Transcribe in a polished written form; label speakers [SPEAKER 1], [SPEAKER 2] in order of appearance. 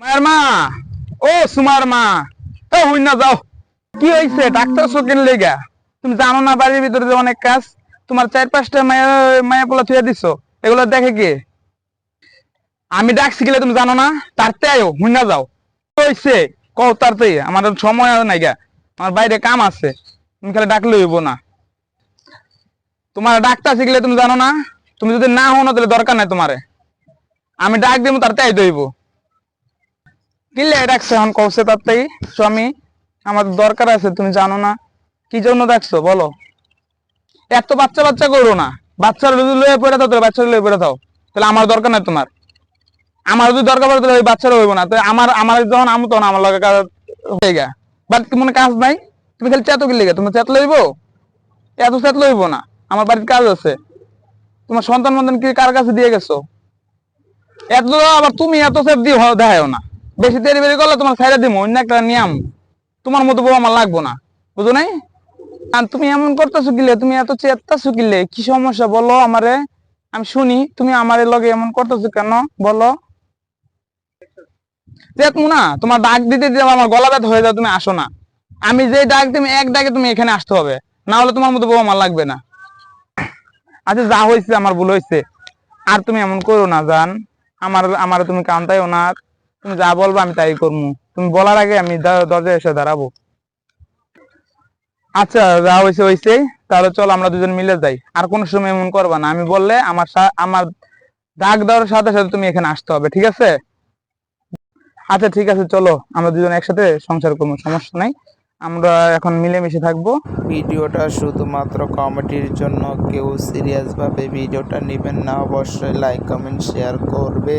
[SPEAKER 1] মায়ের মা, ও সুমার মা, ও হই না যাও। কি হয়েছে? ডাক্তার শোকেন লেগা? তুমি জানো না বাড়ির ভিতরে যে অনেক কাজ? তোমার 4-5টা মায়া মায়া পোলা থুয়ে দিছো, এগুলো দেখে কে? আমি ডাকছি গেলে তুমি জানো না? তারতে আয়ো, হই না যাও। কি হয়েছে কও তারতে, আমার সময় নাই গা, আমার বাইরে কাম আছে। তুমি খালি ডাকলে হইব না। তোমার ডাক্তার শিখলে তুমি জানো না? তুমি যদি না হও না তাহলে দরকার নাই তোমারে। আমি ডাক দিব, তারতে আইতে হইব। কিলে ডাকছে এখন কৌছে তাতেই স্বামী, আমার দরকার আছে, তুমি জানো না? কি জন্য ডাকছো বলো? এত বাচ্চা বাচ্চা করো না। বাচ্চার যদি লয়ে পড়ে থাও তাহলে বাচ্চার লয়ে পড়ে থাও, তাহলে আমার দরকার নাই তোমার। আমার যদি দরকার পড়ে তাহলে ওই বাচ্চারা হইব না। তো আমার আমার যখন আমু তখন আমার লগে কাজ হয়ে গা। বাট মনে কাজ নাই, তুমি খালি চেতো কি লেগে? তুমি চেত লইব? এত চেত লইব না, আমার বাড়ির কাজ আছে। তোমার সন্তান মন্তান কি কার কাছে দিয়ে গেছো? এত আবার তুমি এত চেত দিয়ে দেখাও না। বেশি দেরি বেরি করলে তোমার ছাইড়া দিব, অন্য একটা নিয়ম। তোমার মতো বউ আমার লাগবো না, বুঝো নাই? আর তুমি এমন করতেছো কিলে? তুমি এত চেত্তাছো কিলে? কি সমস্যা বলো আমারে, আমি শুনি। তুমি আমার লগে এমন করতেছো কেন বলো? চেতমু না, তোমার ডাক দিতে দিতে আমার গলা ব্যথা হয়ে যাও, তুমি আসো না। আমি যে ডাক তুমি এক ডাকে তুমি এখানে আসতে হবে, না হলে তোমার মতো বউ আমার লাগবে না। আচ্ছা যা হয়েছে আমার ভুল হয়েছে, আর তুমি এমন করো না জান। আমার তুমি কান্তাইও না। তুমি যা বলবো আমি তাই করবো। তুমি বলার আগে আমি দরজায় এসে দাঁড়াবো। আচ্ছা যা হয়েছে হয়েছে, তাহলে চল আমরা দুজন মিলে যাই। আর কোনো সময় এমন করবা না। আমি বললে আমার ডাক দেওয়ার সাথে সাথে তুমি এখানে আসতে হবে, ঠিক আছে? আচ্ছা ঠিক আছে, চলো আমরা দুজন একসাথে সংসার করবো, সমস্যা নাই। আমরা এখন মিলেমিশে থাকবো।
[SPEAKER 2] ভিডিওটা শুধুমাত্র কমেডির জন্য, কেউ সিরিয়াসভাবে ভিডিওটা নেবেন না। অবশ্যই লাইক কমেন্ট শেয়ার করবে।